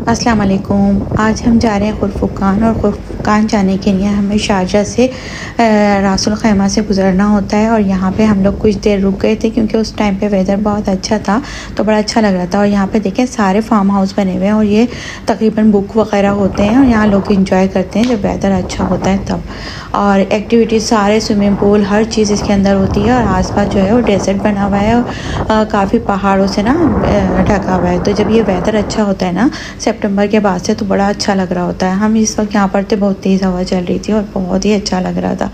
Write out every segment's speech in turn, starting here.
अस्सलाम वालेकुम। आज हम जा रहे हैं खुरफुकान और खुरफुकान जाने के लिए हमें शारजा से रासुल खैमा से गुज़रना होता है। और यहाँ पे हम लोग कुछ देर रुक गए थे क्योंकि उस टाइम पे वेदर बहुत अच्छा था, तो बड़ा अच्छा लग रहा था। और यहाँ पे देखें सारे फार्म हाउस बने हुए हैं और ये तकरीबन बुक वगैरह होते हैं और यहाँ लोग इंजॉय करते हैं जब वेदर अच्छा होता है तब। और एक्टिविटीज़ सारे स्विमिंग पूल हर चीज़ इसके अंदर होती है। और आसपास जो है वो डेजर्ट बना हुआ है और काफ़ी पहाड़ों से ना ढका हुआ है। तो जब ये वेदर अच्छा होता है ना सितंबर के बाद से, तो बड़ा अच्छा लग रहा होता है। हम इस वक्त यहाँ पर थे, बहुत तेज़ हवा चल रही थी और बहुत ही अच्छा लग रहा था।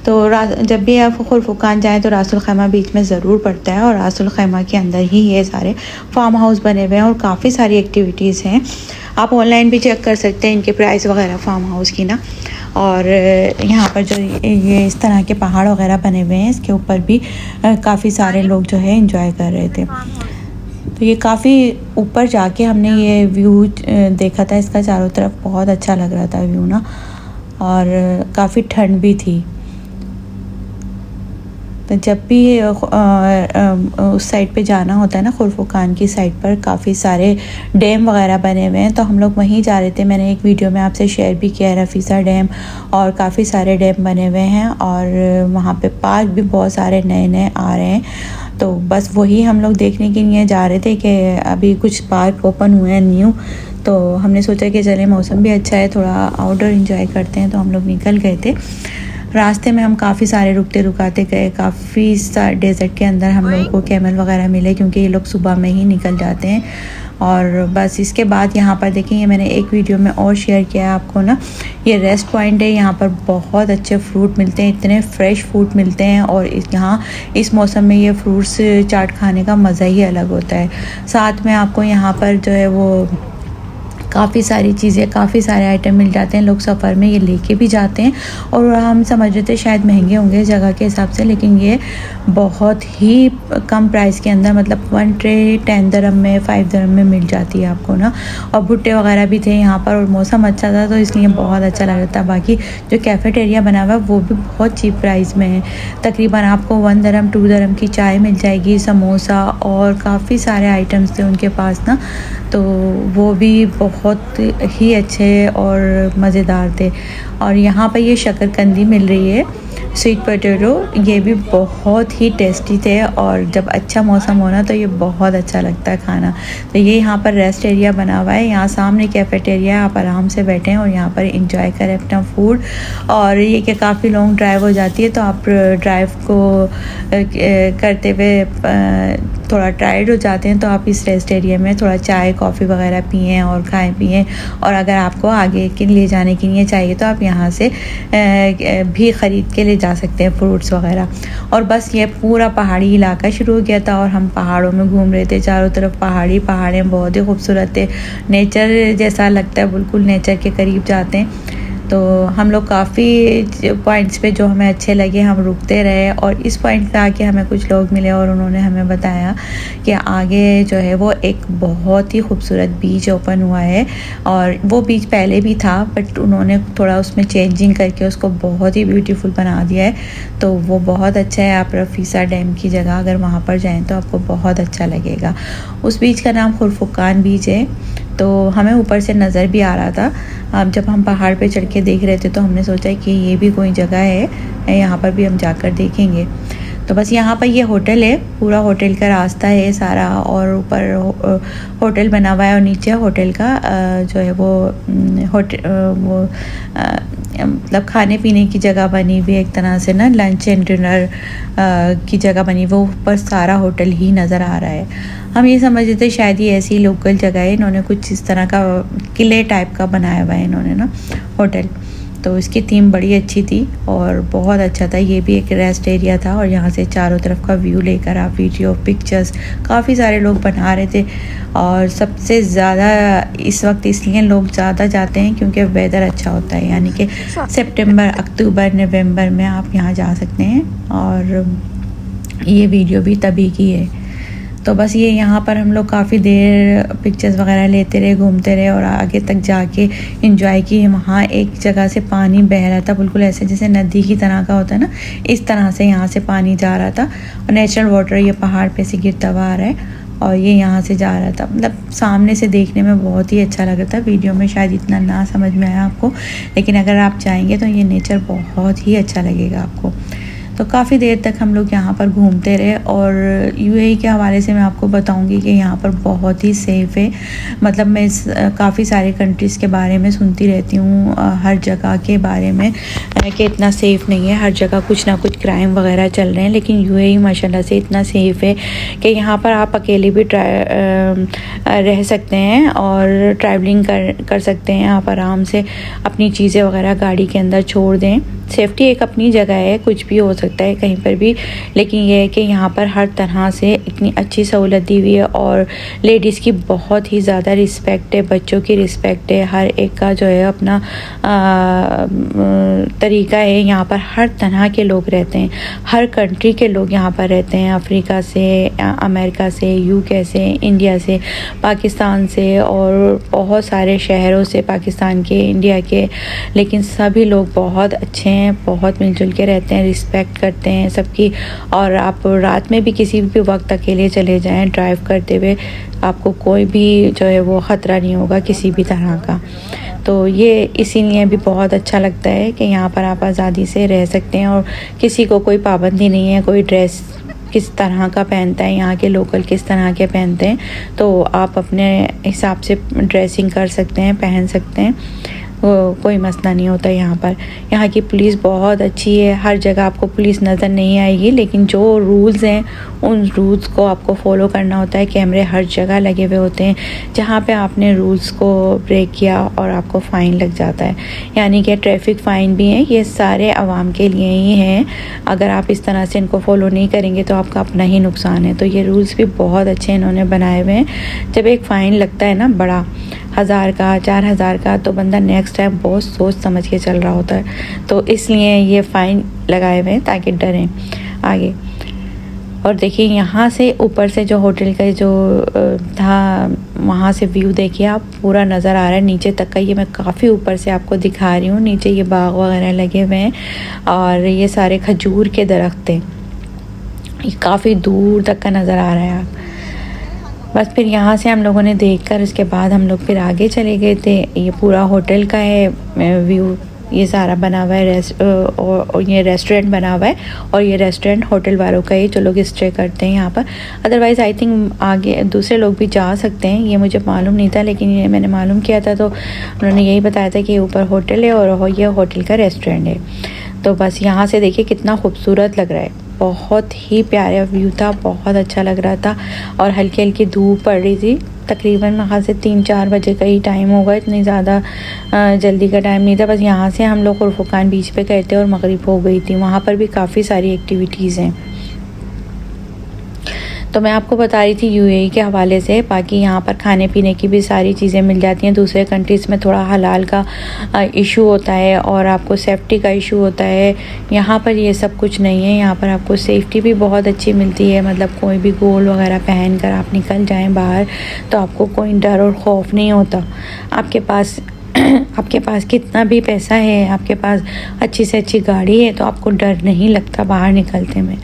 तो जब भी आप खुरफुकान जाएँ तो रासुल खैमा बीच में ज़रूर पड़ता है और रासुल खैमा के अंदर ही ये सारे फार्म हाउस बने हुए हैं और काफ़ी सारी एक्टिविटीज़ हैं। आप ऑनलाइन भी चेक कर सकते हैं इनके प्राइस वगैरह फार्म हाउस की ना। और यहाँ पर जो ये इस तरह के पहाड़ वगैरह बने हुए हैं, इसके ऊपर भी काफ़ी सारे लोग जो है एंजॉय कर रहे थे। तो ये काफ़ी ऊपर जाके हमने ये व्यू देखा था, इसका चारों तरफ बहुत अच्छा लग रहा था व्यू ना। और काफ़ी ठंड भी थी। तो जब भी उस साइड पे जाना होता है ना, खुरफुकान की साइड पर काफ़ी सारे डैम वगैरह बने हुए हैं, तो हम लोग वहीं जा रहे थे। मैंने एक वीडियो में आपसे शेयर भी किया है रफ़ीसा डैम, और काफ़ी सारे डैम बने हुए हैं। और वहाँ पे पार्क भी बहुत सारे नए नए आ रहे हैं। तो बस वही हम लोग देखने के लिए जा रहे थे कि अभी कुछ पार्क ओपन हुए हैं न्यू। तो हमने सोचा कि चले, मौसम भी अच्छा है, थोड़ा आउटडोर एंजॉय करते हैं, तो हम लोग निकल गए थे। रास्ते में हम काफ़ी सारे रुकते रुकाते गए। काफ़ी सारे डेजर्ट के अंदर हम लोगों को कैमल वगैरह मिले क्योंकि ये लोग सुबह में ही निकल जाते हैं। और बस इसके बाद यहाँ पर देखेंगे, मैंने एक वीडियो में और शेयर किया है आपको ना, ये रेस्ट पॉइंट है। यहाँ पर बहुत अच्छे फ्रूट मिलते हैं, इतने फ्रेश फ्रूट मिलते हैं। और यहाँ इस मौसम में ये फ्रूट्स चाट खाने का मज़ा ही अलग होता है। साथ में आपको यहाँ पर जो है वो काफ़ी सारी चीज़ें, काफ़ी सारे आइटम मिल जाते हैं। लोग सफ़र में ये लेके भी जाते हैं और हम समझ रहे थे शायद महंगे होंगे जगह के हिसाब से, लेकिन ये बहुत ही कम प्राइस के अंदर, मतलब 1 ट्रे 10 दिरहम में, 5 दिरहम में मिल जाती है आपको ना। और भुट्टे वगैरह भी थे यहाँ पर और मौसम अच्छा था तो इसलिए बहुत अच्छा लग रहा था। बाकी जो कैफ़ेटेरिया बना हुआ है वो भी बहुत चीप प्राइस में है। तकरीबन आपको 1 दिरहम 2 दिरहम की चाय मिल जाएगी, समोसा और काफ़ी सारे आइटम्स थे उनके पास ना। तो वो भी बहुत ही अच्छे और मज़ेदार थे। और यहाँ पर ये शक्करकंदी मिल रही है, स्वीट पोटैटो, ये भी बहुत ही टेस्टी थे। और जब अच्छा मौसम होना तो ये बहुत अच्छा लगता है खाना। तो ये यहाँ पर रेस्ट एरिया बना हुआ है, यहाँ सामने कैफ़ेटेरिया है, आप आराम से बैठें और यहाँ पर इंजॉय करें अपना फूड। और ये कि काफ़ी लॉन्ग ड्राइव हो जाती है तो आप ड्राइव को करते हुए थोड़ा टायर्ड हो जाते हैं, तो आप इस रेस्ट एरिया में थोड़ा चाय कॉफ़ी वगैरह पिएँ और खाएँ पिएँ। और अगर आपको आगे के ले जाने के लिए चाहिए तो आप यहाँ से भी ख़रीद के ले जा सकते हैं फ्रूट्स वगैरह। और बस ये पूरा पहाड़ी इलाका शुरू हो गया था और हम पहाड़ों में घूम रहे थे। चारों तरफ पहाड़ी पहाड़े बहुत ही खूबसूरत थे, नेचर जैसा लगता है, बिल्कुल नेचर के करीब जाते हैं। तो हम लोग काफ़ी पॉइंट्स पे जो हमें अच्छे लगे हम रुकते रहे। और इस पॉइंट पे आके हमें कुछ लोग मिले और उन्होंने हमें बताया कि आगे जो है वो एक बहुत ही खूबसूरत बीच ओपन हुआ है। और वो बीच पहले भी था बट उन्होंने थोड़ा उसमें चेंजिंग करके उसको बहुत ही ब्यूटीफुल बना दिया है। तो वो बहुत अच्छा है। आप रफ़ीसा डैम की जगह अगर वहाँ पर जाएँ तो आपको बहुत अच्छा लगेगा। उस बीच का नाम खुरफुकान बीच है। तो हमें ऊपर से नज़र भी आ रहा था। अब जब हम पहाड़ पे चढ़ के देख रहे थे तो हमने सोचा कि ये भी कोई जगह है, यहाँ पर भी हम जाकर देखेंगे। तो बस यहाँ पर ये होटल है, पूरा होटल का रास्ता है सारा, और ऊपर होटल बना हुआ है और नीचे होटल का जो है वो मतलब खाने पीने की जगह बनी हुई है एक तरह से ना, लंच एंड डिनर की जगह बनी हुई। वो ऊपर सारा होटल ही नज़र आ रहा है। हम ये समझ रहे थे शायद ये ऐसी लोकल जगह है, इन्होंने कुछ इस तरह का किले टाइप का बनाया हुआ है इन्होंने ना होटल। तो इसकी थीम बड़ी अच्छी थी और बहुत अच्छा था। ये भी एक रेस्ट एरिया था और यहाँ से चारों तरफ का व्यू लेकर आप वीडियो पिक्चर्स काफ़ी सारे लोग बना रहे थे। और सबसे ज़्यादा इस वक्त इसलिए लोग ज़्यादा जाते हैं क्योंकि वेदर अच्छा होता है, यानी कि सितंबर अक्टूबर नवंबर में आप यहाँ जा सकते हैं। और ये वीडियो भी तभी की है। तो बस ये यहाँ पर हम लोग काफ़ी देर पिक्चर्स वगैरह लेते रहे, घूमते रहे और आगे तक जाके एंजॉय किए। वहाँ एक जगह से पानी बह रहा था, बिल्कुल ऐसे जैसे नदी की तरह का होता है ना, इस तरह से यहाँ से पानी जा रहा था और नेचुरल वाटर ये पहाड़ पे से गिरता हुआ आ रहा है। और ये यहाँ से जा रहा था। मतलब सामने से देखने में बहुत ही अच्छा लग रहा था, वीडियो में शायद इतना ना समझ में आया आपको, लेकिन अगर आप जाएंगे तो ये नेचर बहुत ही अच्छा लगेगा आपको। तो काफ़ी देर तक हम लोग यहाँ पर घूमते रहे। और यूएई के हवाले से मैं आपको बताऊँगी कि यहाँ पर बहुत ही सेफ़ है। मतलब मैं काफ़ी सारे कंट्रीज़ के बारे में सुनती रहती हूँ, हर जगह के बारे में कि इतना सेफ़ नहीं है, हर जगह कुछ ना कुछ क्राइम वगैरह चल रहे हैं, लेकिन यूएई माशाल्लाह से इतना सेफ़ है कि यहाँ पर आप अकेले भी रह सकते हैं और ट्रैवलिंग कर सकते हैं। आप आराम से अपनी चीज़ें वगैरह गाड़ी के अंदर छोड़ दें। सेफ्टी एक अपनी जगह है, कुछ भी हो सकता है कहीं पर भी, लेकिन ये है कि यहाँ पर हर तरह से इतनी अच्छी सहूलत दी हुई है और लेडीज़ की बहुत ही ज़्यादा रिस्पेक्ट है, बच्चों की रिस्पेक्ट है, हर एक का जो है अपना तरीका है। यहाँ पर हर तरह के लोग रहते हैं, हर कंट्री के लोग यहाँ पर रहते हैं, अफ्रीका से, अमेरिका से, यूके से, इंडिया से, पाकिस्तान से और बहुत सारे शहरों से, पाकिस्तान के, इंडिया के, लेकिन सभी लोग बहुत अच्छे हैं, बहुत मिलजुल के रहते हैं, रिस्पेक्ट करते हैं सबकी। और आप रात में भी किसी भी वक्त अकेले चले जाएं ड्राइव करते हुए, आपको कोई भी जो है वो ख़तरा नहीं होगा किसी भी तरह का। तो ये इसीलिए भी बहुत अच्छा लगता है कि यहाँ पर आप आज़ादी से रह सकते हैं और किसी को कोई पाबंदी नहीं है, कोई ड्रेस किस तरह का पहनता है, यहाँ के लोकल किस तरह के पहनते हैं, तो आप अपने हिसाब से ड्रेसिंग कर सकते हैं, पहन सकते हैं, कोई मसला नहीं होता यहाँ पर। यहाँ की पुलिस बहुत अच्छी है, हर जगह आपको पुलिस नज़र नहीं आएगी, लेकिन जो रूल्स हैं उन रूल्स को आपको फॉलो करना होता है। कैमरे हर जगह लगे हुए होते हैं, जहाँ पे आपने रूल्स को ब्रेक किया और आपको फ़ाइन लग जाता है, यानी कि ट्रैफिक फ़ाइन भी है। ये सारे आवाम के लिए ही हैं, अगर आप इस तरह से इनको फॉलो नहीं करेंगे तो आपका अपना ही नुकसान है। तो ये रूल्स भी बहुत अच्छे इन्होंने बनाए हुए हैं। जब एक फ़ाइन लगता है ना बड़ा 1000 का, 4000 का, तो बंदा नेक्स्ट टाइम बहुत सोच समझ के चल रहा होता है। तो इसलिए ये फ़ाइन लगाए हुए हैं ताकि डरें आगे। और देखिए यहाँ से ऊपर से जो होटल का जो था, वहाँ से व्यू देखिए आप, पूरा नज़र आ रहा है नीचे तक का। ये मैं काफ़ी ऊपर से आपको दिखा रही हूँ। नीचे ये बाग वगैरह लगे हुए हैं और ये सारे खजूर के दरख्त हैं, ये काफ़ी दूर तक का नज़र आ रहा है आप। बस फिर यहाँ से हम लोगों ने देखकर उसके बाद हम लोग फिर आगे चले गए थे। ये पूरा होटल का है व्यू, ये सारा बना हुआ है, और ये रेस्टोरेंट बना हुआ है, और ये रेस्टोरेंट होटल वालों का ही जो लोग स्टे करते हैं यहाँ पर। अदरवाइज़ आई थिंक आगे दूसरे लोग भी जा सकते हैं, ये मुझे मालूम नहीं था, लेकिन ये मैंने मालूम किया था तो उन्होंने यही बताया था कि ऊपर होटल है और ये होटल का रेस्टोरेंट है। तो बस यहाँ से देखिए कितना खूबसूरत लग रहा है, बहुत ही प्यारा व्यू था, बहुत अच्छा लग रहा था। और हल्की हल्की धूप पड़ रही थी, तकरीबन वहाँ से 3-4 बजे का ही टाइम होगा, इतनी ज़्यादा जल्दी का टाइम नहीं था। बस यहाँ से हम लोग खुरफुकान बीच पे गए थे और मगरिब हो गई थी। वहाँ पर भी काफ़ी सारी एक्टिविटीज़ हैं। तो मैं आपको बता रही थी यूएई के हवाले से। बाकी यहाँ पर खाने पीने की भी सारी चीज़ें मिल जाती हैं। दूसरे कंट्रीज़ में थोड़ा हलाल का इशू होता है और आपको सेफ्टी का इशू होता है, यहाँ पर ये सब कुछ नहीं है। यहाँ पर आपको सेफ्टी भी बहुत अच्छी मिलती है, मतलब कोई भी गोल वगैरह पहन कर आप निकल जाएं बाहर तो आपको कोई डर और खौफ नहीं होता। आपके पास कितना भी पैसा है, आपके पास अच्छी से अच्छी गाड़ी है, तो आपको डर नहीं लगता बाहर निकलते में।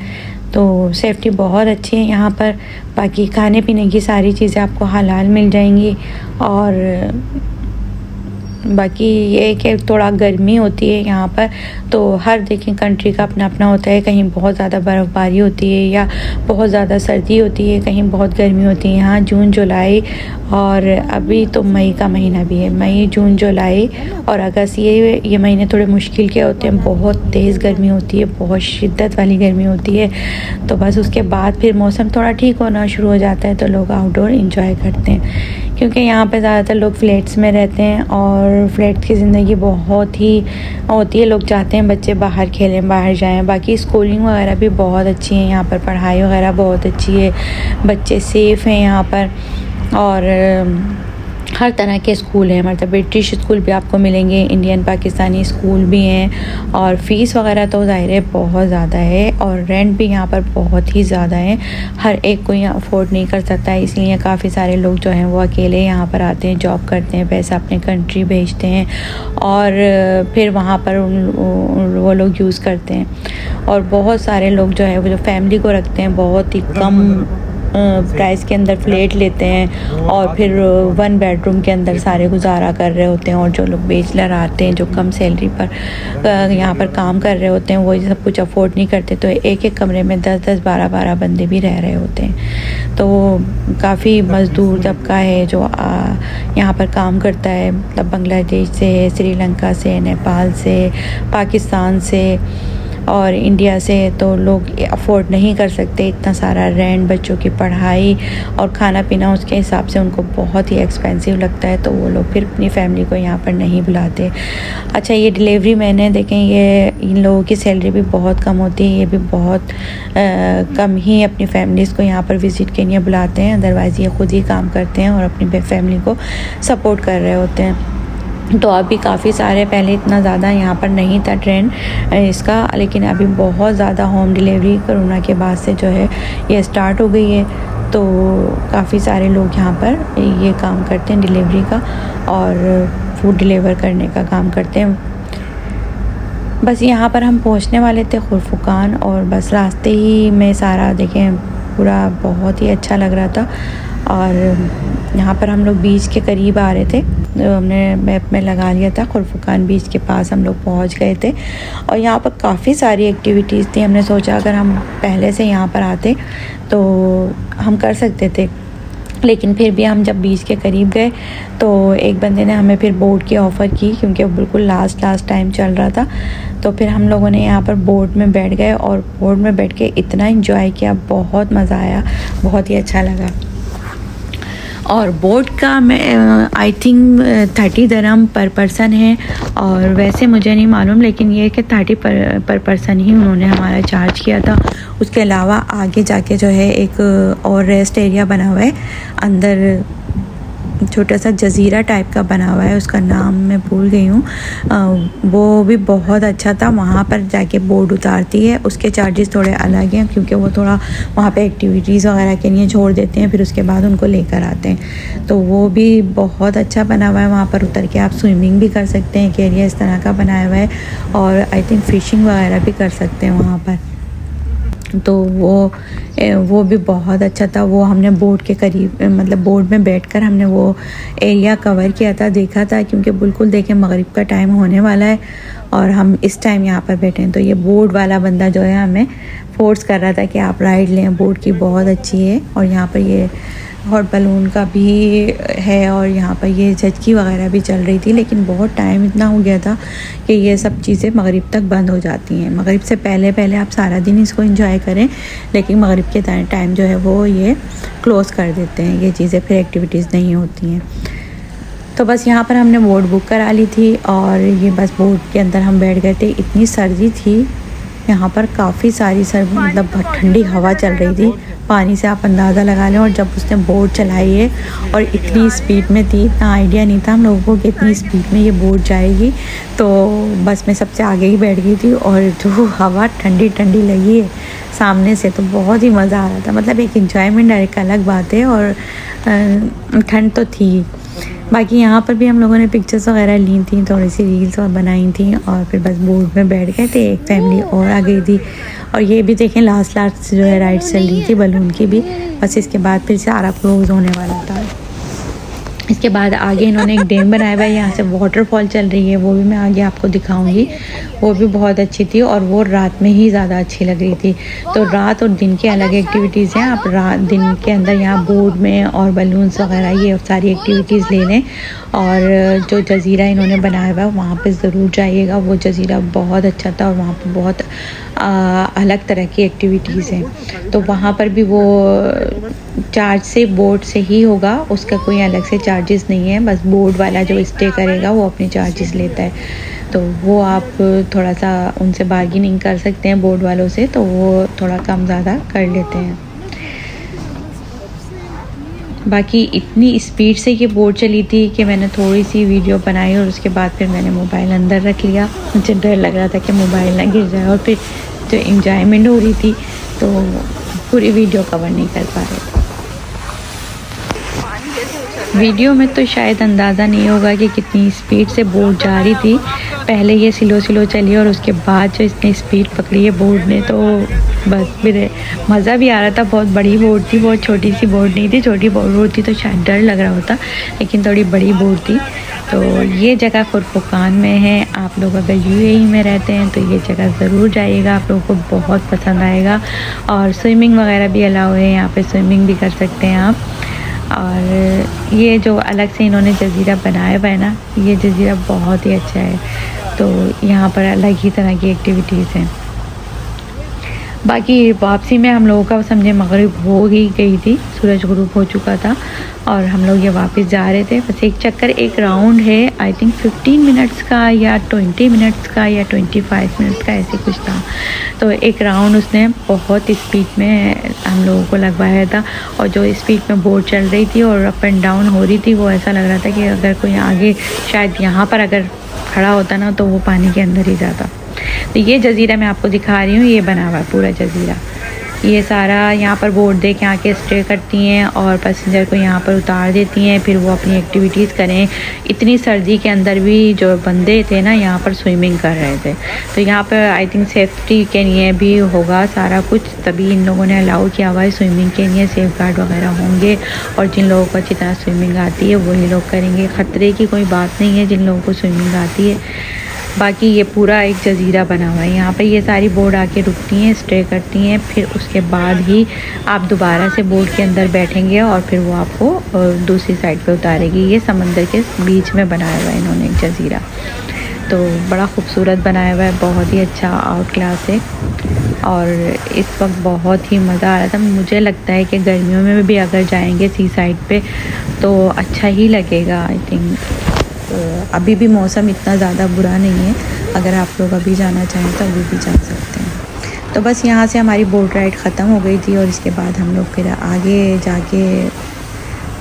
तो सेफ्टी बहुत अच्छी है यहाँ पर। बाकी खाने पीने की सारी चीज़ें आपको हलाल मिल जाएंगी। और बाकी ये कि थोड़ा गर्मी होती है यहाँ पर, तो हर देखें कंट्री का अपना अपना होता है। कहीं बहुत ज़्यादा बर्फ़बारी होती है या बहुत ज़्यादा सर्दी होती है, कहीं बहुत गर्मी होती है। यहाँ जून जुलाई और अभी तो मई का महीना भी है, मई जून जुलाई और अगस्त, ये महीने थोड़े मुश्किल के होते हैं। बहुत तेज़ गर्मी होती है, बहुत शिद्दत वाली गर्मी होती है। तो बस उसके बाद फिर मौसम थोड़ा ठीक होना शुरू हो जाता है, तो लोग आउटडोर इंजॉय करते हैं। क्योंकि यहाँ पे ज़्यादातर लोग फ्लैट्स में रहते हैं और फ्लैट की ज़िंदगी बहुत ही होती है। लोग चाहते हैं बच्चे बाहर खेलें, बाहर जाएं। बाकी स्कूलिंग वगैरह भी बहुत अच्छी है यहाँ पर, पढ़ाई वगैरह बहुत अच्छी है, बच्चे सेफ़ हैं यहाँ पर। और हर तरह के स्कूल हैं, मतलब ब्रिटिश स्कूल भी आपको मिलेंगे, इंडियन पाकिस्तानी स्कूल भी हैं। और फ़ीस वगैरह तो ज़ाहिर है बहुत ज़्यादा है, और रेंट भी यहाँ पर बहुत ही ज़्यादा है, हर एक कोई अफोर्ड नहीं कर सकता है। इसलिए काफ़ी सारे लोग जो हैं वो अकेले यहाँ पर आते हैं, जॉब करते हैं, पैसा अपने कंट्री भेजते हैं और फिर वहाँ पर वो लोग यूज़ करते हैं। और बहुत सारे लोग जो है वो जो फैमिली को रखते हैं, बहुत ही कम प्राइस के अंदर फ्लैट लेते हैं और फिर 1 बेडरूम के अंदर सारे गुजारा कर रहे होते हैं। और जो लोग बैचलर आते हैं, जो कम सैलरी पर यहाँ पर काम कर रहे होते हैं, वो ये सब कुछ अफोर्ड नहीं करते, तो एक एक कमरे में 10-10 12-12 बंदे भी रह रहे होते हैं। तो काफ़ी मज़दूर तबका है जो यहाँ पर काम करता है, मतलब बांग्लादेश से, श्रीलंका से, नेपाल से, पाकिस्तान से और इंडिया से। तो लोग अफोर्ड नहीं कर सकते इतना सारा रेंट, बच्चों की पढ़ाई और खाना पीना, उसके हिसाब से उनको बहुत ही एक्सपेंसिव लगता है, तो वो लोग फिर अपनी फैमिली को यहाँ पर नहीं बुलाते। अच्छा, ये डिलीवरी मैंने देखें, ये इन लोगों की सैलरी भी बहुत कम होती है, ये भी बहुत कम ही अपनी फैमिलीज़ को यहाँ पर विज़िट के लिए बुलाते हैं, अदरवाइज़ ये ख़ुद ही काम करते हैं और अपनी फैमिली को सपोर्ट कर रहे होते हैं। तो अभी काफ़ी सारे, पहले इतना ज़्यादा यहाँ पर नहीं था ट्रेंड इसका, लेकिन अभी बहुत ज़्यादा होम डिलीवरी कोरोना के बाद से जो है ये स्टार्ट हो गई है। तो काफ़ी सारे लोग यहाँ पर ये काम करते हैं डिलीवरी का और फूड डिलीवर करने का काम करते हैं। बस यहाँ पर हम पहुँचने वाले थे खुरफुकान, और बस रास्ते ही में सारा देखें पूरा बहुत ही अच्छा लग रहा था। और यहाँ पर हम लोग बीच के करीब आ रहे थे, तो हमने मैप में लगा लिया था, खुरफुकान बीच के पास हम लोग पहुँच गए थे। और यहाँ पर काफ़ी सारी एक्टिविटीज़ थी। हमने सोचा अगर हम पहले से यहाँ पर आते तो हम कर सकते थे, लेकिन फिर भी हम जब बीच के करीब गए तो एक बंदे ने हमें फिर बोट की ऑफ़र की, क्योंकि वो बिल्कुल लास्ट टाइम चल रहा था। तो फिर हम लोगों ने यहाँ पर बोट में बैठ गए और बोट में बैठ के इतना एंजॉय किया, बहुत मज़ा आया, बहुत ही अच्छा लगा। और बोट का मैं आई थिंक 30 दिरहम पर पर्सन है, और वैसे मुझे नहीं मालूम, लेकिन ये कि 30 पर पर्सन ही उन्होंने हमारा चार्ज किया था। उसके अलावा आगे जाके जो है एक और रेस्ट एरिया बना हुआ है, अंदर छोटा सा जज़ीरा टाइप का बना हुआ है, उसका नाम मैं भूल गई हूँ। वो भी बहुत अच्छा था। वहाँ पर जाके बोट उतारती है, उसके चार्जेस थोड़े अलग हैं, क्योंकि वो थोड़ा वहाँ पे एक्टिविटीज़ वगैरह के लिए छोड़ देते हैं, फिर उसके बाद उनको लेकर आते हैं। तो वो भी बहुत अच्छा बना हुआ है। वहाँ पर उतर के आप स्विमिंग भी कर सकते हैं, एक एरिया इस तरह का बनाया हुआ है, और आई थिंक फ़िशिंग वगैरह भी कर सकते हैं वहाँ पर। तो वो भी बहुत अच्छा था। वो हमने बोट के करीब, मतलब बोट में बैठकर हमने वो एरिया कवर किया था, देखा था, क्योंकि बिल्कुल देखें मगरिब का टाइम होने वाला है और हम इस टाइम यहाँ पर बैठे हैं। तो ये बोट वाला बंदा जो है हमें फोर्स कर रहा था कि आप राइड लें, बोट की बहुत अच्छी है। और यहाँ पर ये हॉट बलून का भी है, और यहाँ पर ये झटकी वगैरह भी चल रही थी, लेकिन बहुत टाइम इतना हो गया था कि ये सब चीज़ें मगरिब तक बंद हो जाती हैं। मगरिब से पहले आप सारा दिन इसको एंजॉय करें, लेकिन मगरिब के टाइम जो है वो ये क्लोज़ कर देते हैं, ये चीज़ें फिर एक्टिविटीज़ नहीं होती हैं। तो बस यहाँ पर हमने बोट बुक करा ली थी, और ये बस बोट के अंदर हम बैठ गए थे। इतनी सर्दी थी यहाँ पर, काफ़ी सारी मतलब ठंडी हवा चल रही थी, पानी से आप अंदाज़ा लगा लें। और जब उसने बोट चलाई है और इतनी स्पीड में थी, इतना आइडिया नहीं था हम लोगों को कि इतनी स्पीड में ये बोट जाएगी। तो बस मैं सबसे आगे ही बैठ गई थी, और जो हवा ठंडी लगी है सामने से, तो बहुत ही मज़ा आ रहा था। मतलब एक एंजॉयमेंट एक अलग बात है, और ठंड तो थी। बाकी यहाँ पर भी हम लोगों ने पिक्चर्स वगैरह ली थी, थोड़ी सी रील्स और बनाई थी, और फिर बस बोट में बैठ गए थे। एक फैमिली और आ गई थी, और ये भी देखें लास्ट जो है राइड चल रही थी बलून की भी। बस इसके बाद फिर सारा क्लोज होने वाला था। इसके बाद आगे इन्होंने एक डैम बनाया हुआ है, यहाँ से वाटरफॉल चल रही है, वो भी मैं आगे आपको दिखाऊंगी। वो भी बहुत अच्छी थी, और वो रात में ही ज़्यादा अच्छी लग रही थी। तो रात और दिन की अलग एक्टिविटीज़ हैं। आप दिन के अंदर यहाँ बोट में और बलून्स वगैरह ये सारी एक्टिविटीज़ ले लें, और जो जज़ीरा इन्होंने बनाया हुआ है वहाँ पे ज़रूर जाइएगा। वो जज़ीरा बहुत अच्छा था, और वहाँ पे बहुत अलग तरह की एक्टिविटीज़ हैं। तो वहाँ पर भी वो चार्ज से बोट से ही होगा, उसका कोई अलग से चार्जेस नहीं है। बस बोट वाला जो स्टे करेगा वो अपने चार्जेस लेता है, तो वो आप थोड़ा सा उनसे बार्गेनिंग कर सकते हैं बोट वालों से, तो वो थोड़ा कम ज़्यादा कर लेते हैं। बाकी इतनी स्पीड से ये बोट चली थी कि मैंने थोड़ी सी वीडियो बनाई, और उसके बाद फिर मैंने मोबाइल अंदर रख लिया। मुझे डर लग रहा था कि मोबाइल ना गिर जाए, और फिर जो एंजॉयमेंट हो रही थी तो पूरी वीडियो कवर नहीं कर पा रहे थे। वीडियो में तो शायद अंदाज़ा नहीं होगा कि कितनी स्पीड से बोट जा रही थी। पहले ये स्लो स्लो चली और उसके बाद जो इसने स्पीड पकड़ी है बोट ने, तो बस फिर मज़ा भी आ रहा था। बहुत बड़ी बोट थी, बहुत छोटी सी बोट नहीं थी। छोटी बोट होती तो शायद डर लग रहा होता, लेकिन थोड़ी बड़ी बोट थी। तो ये जगह खुरफुकान में है। आप लोग अगर यूएई में रहते हैं तो ये जगह ज़रूर जाइएगा, आप लोगों को बहुत पसंद आएगा। और स्विमिंग वगैरह भी अलाउ है, यहाँ पे स्विमिंग भी कर सकते हैं आप। और ये जो अलग से इन्होंने जज़ीरा बनाया हुआ है ना, ये जज़ीरा बहुत ही अच्छा है। तो यहाँ पर अलग ही तरह की एक्टिविटीज़ हैं। बाकी वापसी में हम लोगों का समझे मगरिब हो ही गई थी, सूरज गुरूब हो चुका था और हम लोग ये वापस जा रहे थे। बस एक चक्कर, एक राउंड है, आई थिंक 15 मिनट्स का या 20 मिनट्स का या 25 मिनट्स का, ऐसे कुछ था। तो एक राउंड उसने बहुत स्पीड में हम लोगों को लगवाया था। और जो स्पीड में बोट चल रही थी और अप एंड डाउन हो रही थी, वो ऐसा लग रहा था कि अगर कोई आगे शायद यहाँ पर अगर खड़ा होता ना तो वो पानी के अंदर ही जाता। तो ये जज़ीरा मैं आपको दिखा रही हूँ, ये बना हुआ है पूरा जज़ीरा। ये सारा यहाँ पर बोट दे के आके स्टे करती हैं और पैसेंजर को यहाँ पर उतार देती हैं, फिर वो अपनी एक्टिविटीज़ करें। इतनी सर्दी के अंदर भी जो बंदे थे ना यहाँ पर स्विमिंग कर रहे थे। तो यहाँ पर आई थिंक सेफ्टी के लिए भी होगा सारा कुछ, तभी इन लोगों ने अलाउ किया हुआ है स्विमिंग के लिए। सेफ गार्ड वगैरह होंगे और जिन लोगों को अच्छी तरह स्विमिंग आती है वही लोग करेंगे। ख़तरे की कोई बात नहीं है जिन लोगों को स्विमिंग आती है। बाकी ये पूरा एक जज़ीरा बना हुआ है। यहाँ पे ये सारी बोट आके रुकती हैं, स्टे करती हैं, फिर उसके बाद ही आप दोबारा से बोट के अंदर बैठेंगे और फिर वो आपको दूसरी साइड पे उतारेगी। ये समंदर के बीच में बनाया हुआ है इन्होंने एक जज़ीरा, तो बड़ा खूबसूरत बनाया हुआ है, बहुत ही अच्छा आउट क्लास है। और इस वक्त बहुत ही मज़ा आ रहा था। मुझे लगता है कि गर्मियों में भी अगर जाएंगे सी साइड पे तो अच्छा ही लगेगा आई थिंक। अभी भी मौसम इतना ज़्यादा बुरा नहीं है, अगर आप लोग अभी जाना चाहें तो अभी भी जा सकते हैं। तो बस यहाँ से हमारी बोट राइड ख़त्म हो गई थी और इसके बाद हम लोग फिर आगे जाके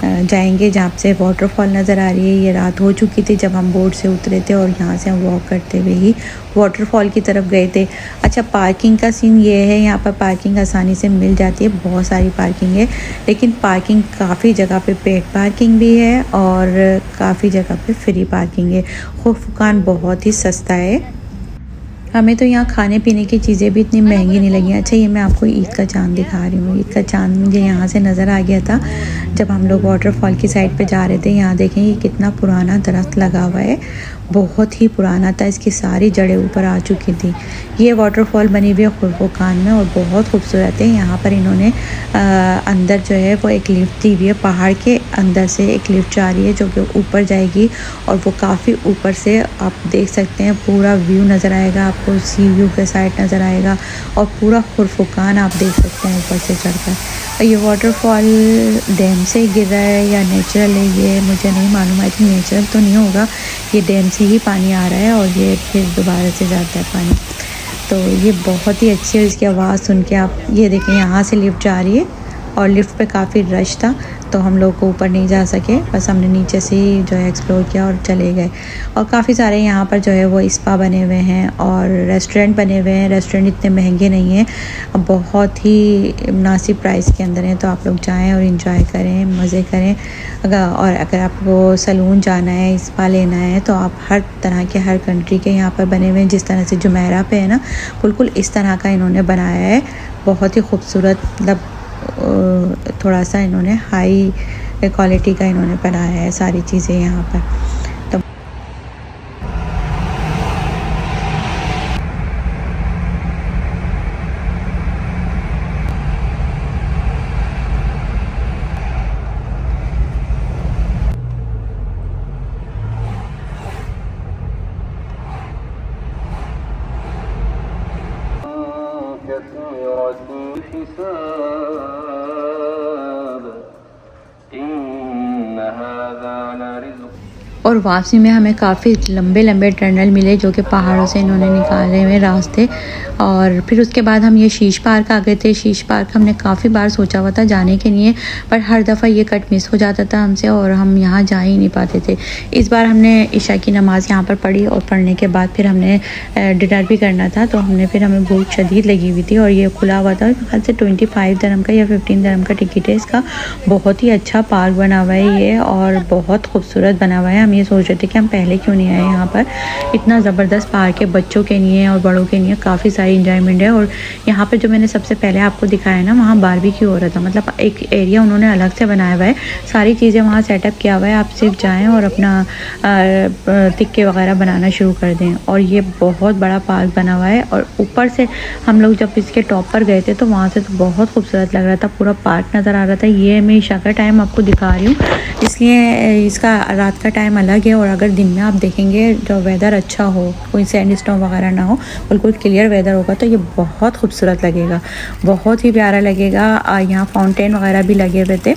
जाएंगे जहाँ से वाटरफॉल नज़र आ रही है। ये रात हो चुकी थी जब हम बोट से उतरे थे और यहाँ से हम वॉक करते हुए ही वाटरफॉल की तरफ गए थे। अच्छा, पार्किंग का सीन ये है, यहाँ पर पार्किंग आसानी से मिल जाती है, बहुत सारी पार्किंग है। लेकिन पार्किंग काफ़ी जगह पे पेड पार्किंग भी है और काफ़ी जगह पे फ्री पार्किंग है। खुरफुकान बहुत ही सस्ता है। हमें तो यहाँ खाने पीने की चीज़ें भी इतनी महंगी नहीं लगी। अच्छा, ये मैं आपको ईद का चाँद दिखा रही हूँ। ईद का चाँद मुझे यहाँ से नज़र आ गया था जब हम लोग वाटरफॉल की साइड पे जा रहे थे। यहाँ देखें ये कितना पुराना दरख्त लगा हुआ है, बहुत ही पुराना था, इसकी सारी जड़ें ऊपर आ चुकी थी। ये वाटरफॉल बनी हुई है खुरफुकान में और बहुत खूबसूरत है। यहाँ पर इन्होंने अंदर जो है वो एक लिफ्ट दी हुई है, पहाड़ के अंदर से एक लिफ्ट जा रही है जो कि ऊपर जाएगी और वो काफ़ी ऊपर से आप देख सकते हैं, पूरा व्यू नज़र आएगा आपको, सी व्यू के साइड नज़र आएगा और पूरा खुरफुकान आप देख सकते हैं ऊपर से चढ़कर। और ये वाटरफॉल डैम से गिर रहा है या नेचुरल है ये मुझे नहीं मालूम। आई थिंक नेचुरल तो नहीं होगा, ये डैम से ही पानी आ रहा है और ये फिर दोबारा से जाता है पानी। तो ये बहुत ही अच्छी है, इसकी आवाज़ सुन के आप ये देखें, यहाँ से लिफ्ट जा रही है और लिफ्ट पे काफ़ी रश था तो हम लोग को ऊपर नहीं जा सके, बस हमने नीचे से ही जो है एक्सप्लोर किया और चले गए। और काफ़ी सारे यहाँ पर जो है वो स्पा बने हुए हैं और रेस्टोरेंट बने हुए हैं। रेस्टोरेंट इतने महंगे नहीं हैं, बहुत ही मुनासिब प्राइस के अंदर हैं, तो आप लोग जाएँ और इन्जॉय करें, मज़े करें। अगर आपको सैलून जाना है, स्पा लेना है, तो आप हर तरह के, हर कंट्री के यहाँ पर बने हुए हैं। जिस तरह से जुमेरा पे है ना, बिल्कुल इस तरह का इन्होंने बनाया है, बहुत ही खूबसूरत, मतलब थोड़ा सा इन्होंने हाई क्वालिटी का इन्होंने बनाया है सारी चीज़ें यहाँ पर। तो और वापसी में हमें काफ़ी लंबे लंबे टनल मिले जो कि पहाड़ों से इन्होंने निकाले हुए रास्ते। और फिर उसके बाद हम ये शीश पार्क आ गए थे। शीश पार्क हमने काफ़ी बार सोचा हुआ था जाने के लिए, पर हर दफ़ा ये कट मिस हो जाता था हमसे और हम यहाँ जा ही नहीं पाते थे। इस बार हमने इशा की नमाज़ यहाँ पर पढ़ी और पढ़ने के बाद फिर हमने डिनर भी करना था, तो हमें भूख शदीद लगी हुई थी और ये खुला हुआ था। ख्याल से 25 दिरहम का या 15 दिरहम का टिकट है इसका। बहुत ही अच्छा पार्क बना हुआ है ये और बहुत खूबसूरत बना हुआ है। हम ये सोच रहे थे कि हम पहले क्यों नहीं आए यहाँ पर। इतना ज़बरदस्त पार्क है, बच्चों के लिए और बड़ों के लिए काफ़ी सारी इंजॉयमेंट है। और यहाँ पर जो मैंने सबसे पहले आपको दिखाया ना, वहाँ बारबेक्यू हो रहा था। मतलब एक एरिया उन्होंने अलग से बनाया हुआ है, सारी चीज़ें वहाँ सेटअप किया हुआ है। आप सिर्फ जाएँ और अपना टिक्के वगैरह बनाना शुरू कर दें। और ये बहुत बड़ा पार्क बना हुआ है और ऊपर से हम लोग जब इसके टॉप पर गए थे तो वहाँ से तो बहुत खूबसूरत लग रहा था, पूरा पार्क नज़र आ रहा था। ये मैं इशा का टाइम आपको दिखा रही हूँ, इसलिए इसका रात का टाइम अलग है। और अगर दिन में आप देखेंगे जो वेदर अच्छा हो, कोई सैंड स्टॉर्म वगैरह ना हो, बिल्कुल क्लियर वेदर होगा, तो ये बहुत खूबसूरत लगेगा, बहुत ही प्यारा लगेगा। यहाँ फाउंटेन वगैरह भी लगे हुए थे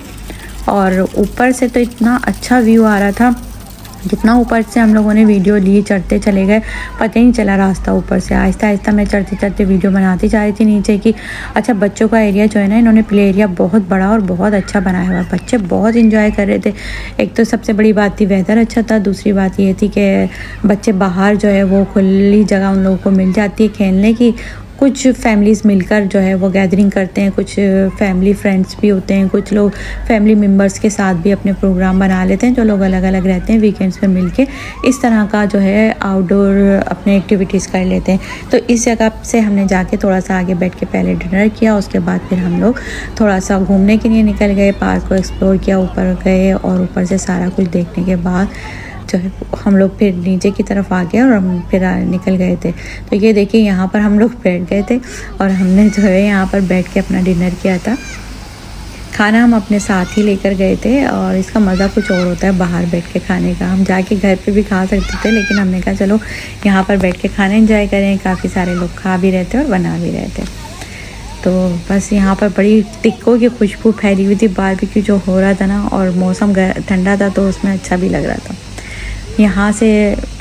और ऊपर से तो इतना अच्छा व्यू आ रहा था। जितना ऊपर से हम लोगों ने वीडियो ली, चढ़ते चले गए, पता ही नहीं चला रास्ता। ऊपर से आहिस्ता आहिस्ता मैं चढ़ते चढ़ते वीडियो बनाती जा रही थी नीचे की। अच्छा, बच्चों का एरिया जो है ना, इन्होंने प्ले एरिया बहुत बड़ा और बहुत अच्छा बनाया हुआ। बच्चे बहुत इंजॉय कर रहे थे। एक तो सबसे बड़ी बात थी वेदर अच्छा था, दूसरी बात ये थी कि बच्चे बाहर जो है वो खुली जगह उन लोगों को मिल जाती है खेलने की। कुछ फैमिलीज़ मिलकर जो है वो गैदरिंग करते हैं, कुछ फैमिली फ्रेंड्स भी होते हैं, कुछ लोग फैमिली मेम्बर्स के साथ भी अपने प्रोग्राम बना लेते हैं, जो लोग अलग अलग रहते हैं वीकेंड्स पे मिलके इस तरह का जो है आउटडोर अपने एक्टिविटीज़ कर लेते हैं। तो इस जगह से हमने जाके थोड़ा सा आगे बैठ के पहले डिनर किया, उसके बाद फिर हम लोग थोड़ा सा घूमने के लिए निकल गए, पार्क को एक्सप्लोर किया, ऊपर गए और ऊपर से सारा कुछ देखने के बाद जो है हम लोग फिर नीचे की तरफ आ गए और हम फिर निकल गए थे। तो ये देखिए यहाँ पर हम लोग बैठ गए थे और हमने जो है यहाँ पर बैठ के अपना डिनर किया था। खाना हम अपने साथ ही लेकर गए थे और इसका मज़ा कुछ और होता है बाहर बैठ के खाने का। हम जाके घर पे भी खा सकते थे, लेकिन हमने कहा चलो यहाँ पर बैठ के खाना एंजॉय करें। काफ़ी सारे लोग खा भी रहे थे और बना भी रहे थे। तो बस यहाँ पर बड़ी टिक्कों की खुशबू फैली हुई थी, बारबेक्यू जो हो रहा था ना, और मौसम ठंडा था तो उसमें अच्छा भी लग रहा था। यहाँ से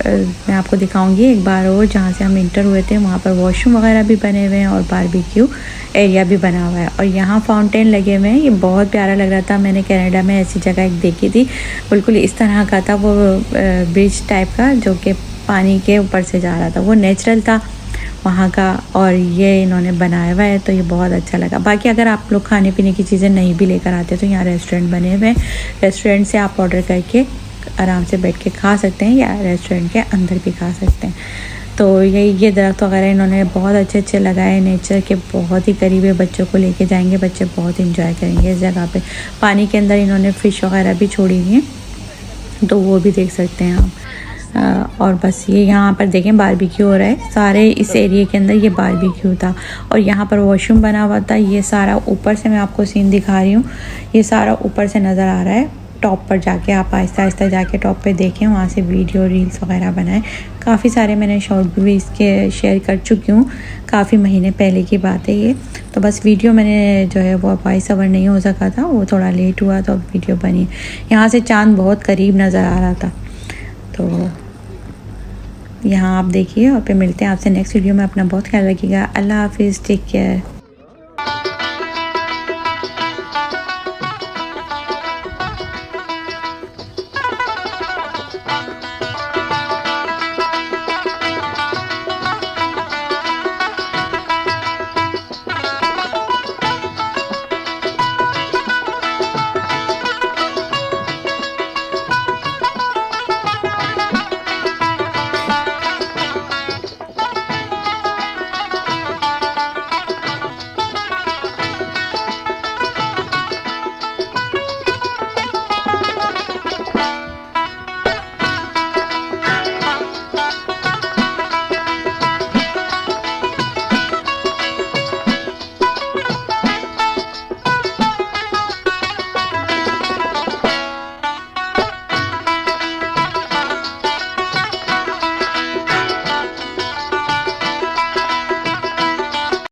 मैं आपको दिखाऊंगी एक बार और, जहाँ से हम इंटर हुए थे वहाँ पर वॉशरूम वगैरह भी बने हुए हैं और बारबेक्यू एरिया भी बना हुआ है। और यहाँ फाउंटेन लगे हुए हैं, ये बहुत प्यारा लग रहा था। मैंने कनाडा में ऐसी जगह एक देखी थी, बिल्कुल इस तरह का था वो, ब्रिज टाइप का जो कि पानी के ऊपर से जा रहा था। वो नेचुरल था वहाँ का और ये इन्होंने बनाया हुआ है, तो ये बहुत अच्छा लगा। बाकी अगर आप लोग खाने पीने की चीज़ें नहीं भी लेकर आते तो यहाँ रेस्टोरेंट बने हुए हैं, रेस्टोरेंट से आप ऑर्डर करके आराम से बैठ के खा सकते हैं या रेस्टोरेंट के अंदर भी खा सकते हैं। तो ये दरख्त वगैरह इन्होंने बहुत अच्छे अच्छे लगाए, नेचर के बहुत ही करीब है। बच्चों को लेके जाएंगे, बच्चे बहुत इंजॉय करेंगे इस जगह पे। पानी के अंदर इन्होंने फ़िश वगैरह भी छोड़ी हुई हैं, तो वो भी देख सकते हैं आप। और बस ये यहाँ पर देखें बारबेक्यू हो रहा है, सारे इस एरिया के अंदर ये बारबेक्यू था। और यहाँ पर वॉशरूम बना हुआ था। ये सारा ऊपर से मैं आपको सीन दिखा रही हूँ, ये सारा ऊपर से नज़र आ रहा है। टॉप पर जाके आप आहिस्ता आहिस्ता जाके टॉप पे देखें, वहाँ से वीडियो रील्स वगैरह बनाएं। काफ़ी सारे मैंने शॉर्ट भी इसके शेयर कर चुकी हूँ, काफ़ी महीने पहले की बात है ये। तो बस वीडियो मैंने जो है वो वॉइस ओवर नहीं हो सका था, वो थोड़ा लेट हुआ तो वीडियो बनी। यहाँ से चाँद बहुत करीब नज़र आ रहा था। तो यहाँ आप देखिए और फिर मिलते हैं आपसे नेक्स्ट वीडियो में। अपना बहुत ख्याल रखिएगा। अल्लाह हाफिज़, टेक केयर।